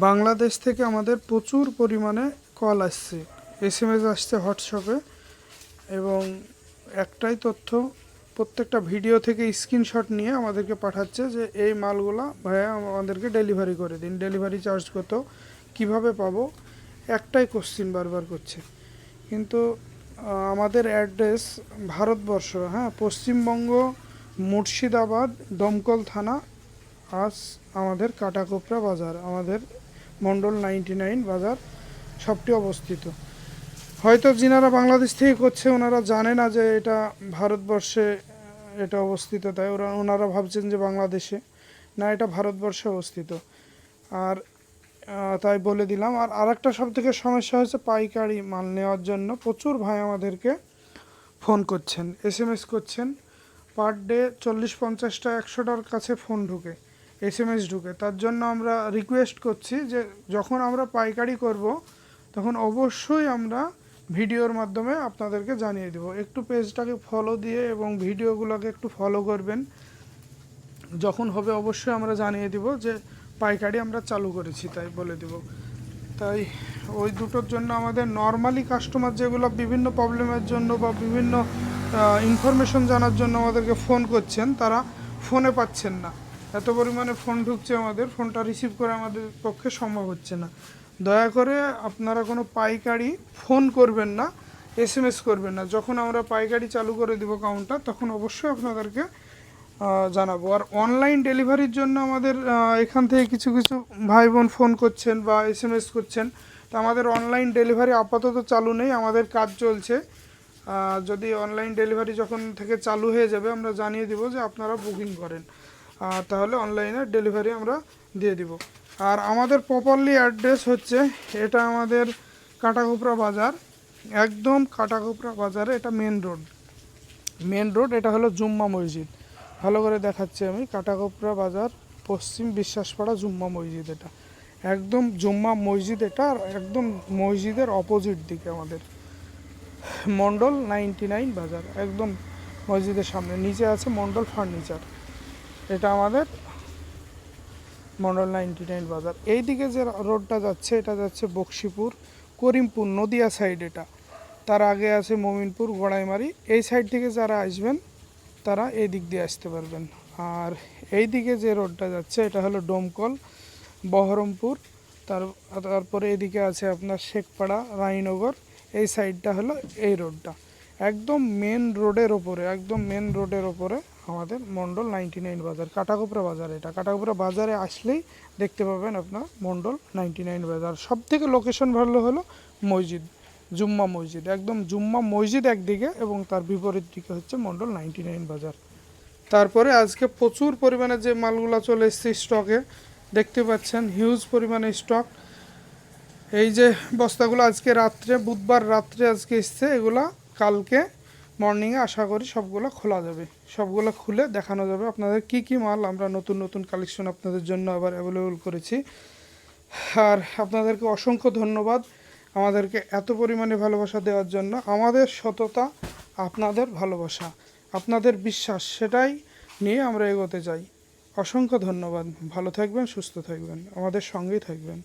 বাংলাদেশ থেকে আমাদের প্রচুর পরিমাণে কল আসছে, এসএমএস আসছে হোয়াটসঅ্যাপে, এবং একটাই তথ্য, প্রত্যেকটা ভিডিও থেকে স্ক্রিনশট নিয়ে আমাদেরকে পাঠাচ্ছে যে এই মালগুলা ভাইয়া আমাদেরকে ডেলিভারি করে দিন, ডেলিভারি চার্জ কত, কিভাবে পাবো, একটাই কোশ্চিন বারবার করছে। কিন্তু আমাদের অ্যাড্রেস ভারতবর্ষ, হ্যাঁ, পশ্চিমবঙ্গ, মুর্শিদাবাদ, দমকল থানা, আজ আমাদের কাটাকোপড়া বাজার, আমাদের মণ্ডল 99 বাজার সবটি অবস্থিত। হয়তো যিনারা বাংলাদেশ থেকে করছে ওনারা জানে না যে এটা ভারতবর্ষে এটা অবস্থিত, তাই ওনারা ভাবছেন যে বাংলাদেশে, না, এটা ভারতবর্ষে অবস্থিত। আর তাই বলে দিলাম। আর আরেকটা সবথেকে সমস্যা হচ্ছে পাইকারি মাল নেওয়ার জন্য প্রচুর ভাই আমাদেরকে ফোন করছেন, এসএমএস করছেন। পার ডে 40-50টা 100টার কাছে ফোন ঢুকে, এসএমএস ঢুকে। তার জন্য আমরা রিকোয়েস্ট করছি যে যখন আমরা পাইকারি করব তখন অবশ্যই আমরা ভিডিওর মাধ্যমে আপনাদেরকে জানিয়ে দেব। একটু পেজটাকে ফলো দিয়ে এবং ভিডিওগুলোকে একটু ফলো করবেন। যখন হবে অবশ্যই আমরা জানিয়ে দিব যে পাইকারি আমরা চালু করেছি, তাই বলে দেব। তাই ওই দুটোর জন্য আমাদের নর্মালি কাস্টমার যেগুলো বিভিন্ন প্রবলেমের জন্য বা বিভিন্ন ইনফরমেশন জানার জন্য আমাদেরকে ফোন করছেন, তারা ফোনে পাচ্ছেন না। এত পরিমাণে ফোন ঢুকছে, আমাদের ফোনটা রিসিভ করে আমাদের পক্ষে সম্ভব হচ্ছে না। দয়া করে আপনারা কোনো পাইকারি ফোন করবেন না, এসএমএস করবেন না। যখন আমরা পাইকারি চালু করে দিব কাউন্টার, তখন অবশ্যই আপনাদেরকে জানাবো। আর অনলাইন ডেলিভারির জন্য আমাদের এখান থেকে কিছু কিছু ভাই বোন ফোন করছেন বা এসএমএস করছেন। তো আমাদের অনলাইন ডেলিভারি আপাতত চালু নেই, আমাদের কাজ চলছে। যদি অনলাইন ডেলিভারি যখন থেকে চালু হয়ে যাবে আমরা জানিয়ে দিব যে আপনারা বুকিং করেন, তাহলে অনলাইনে ডেলিভারি আমরা দিয়ে দিব। আর আমাদের প্রপারলি অ্যাড্রেস হচ্ছে, এটা আমাদের কাটাকোপড়া বাজার, একদম কাটাকোপড়া বাজারে, এটা মেন রোড। এটা হলো জুম্মা মসজিদ। ভালো করে দেখাচ্ছি আমি, কাটাকোপড়া বাজার, পশ্চিম বিশ্বাসপাড়া জুম্মা মসজিদ। এটা একদম জুম্মা মসজিদ, এটা একদম মসজিদের অপোজিট দিকে আমাদের মণ্ডল 99 বাজার, একদম মসজিদের সামনে। নিচে আছে মণ্ডল ফার্নিচার, এটা আমাদের মণ্ডল 99 বাজার। এই দিকে যে রোডটা যাচ্ছে, এটা যাচ্ছে বক্সিপুর, করিমপুর, নদিয়া সাইড। এটা তার আগে আছে মমিনপুর, গড়াইমারি। এই সাইড থেকে যারা আসবেন তারা এই দিক দিয়ে আসতে পারবেন। আর এই দিকে যে রোডটা যাচ্ছে এটা হলো ডোমকল, বহরমপুর, তারপরে এদিকে আছে আপনার শেখপাড়া, রানীনগর। এই সাইডটা হলো এই রোডটা, একদম মেন রোডের ওপরে আমাদের মণ্ডল 99 বাজার, কাটাকোপড়া বাজার। এটা কাটাকোপড়া বাজারে আসলেই দেখতে পাবেন আপনার মণ্ডল 99 বাজার। সব থেকে লোকেশন ভালো হলো মসজিদ, জুম্মা মসজিদ, একদম জুম্মা মসজিদ একদিকে এবং তার বিপরীত দিকে হচ্ছে মণ্ডল 99 বাজার। তারপরে আজকে প্রচুর পরিমাণে যে মালগুলো চলে এসছে স্টকে, দেখতে পাচ্ছেন হিউজ পরিমাণে স্টক। এই যে বস্তাগুলো আজকে রাত্রে, বুধবার রাত্রে আজকে এসছে, এগুলা কালকে মর্নিংয়ে আশা করি সবগুলো খোলা যাবে, সবগুলো খুলে দেখানো যাবে আপনাদের কি কি মাল আমরা নতুন কালেকশন আপনাদের জন্য আবার অ্যাভেলেবল করেছি। আর আপনাদেরকে অসংখ্য ধন্যবাদ আমাদেরকে এত পরিমাণে ভালোবাসা দেওয়ার জন্য। আমাদের সততা, আপনাদের ভালোবাসা, আপনাদের বিশ্বাস, সেটাই নিয়ে আমরা এগোতে চাই। অসংখ্য ধন্যবাদ। ভালো থাকবেন, সুস্থ থাকবেন, আমাদের সঙ্গেই থাকবেন।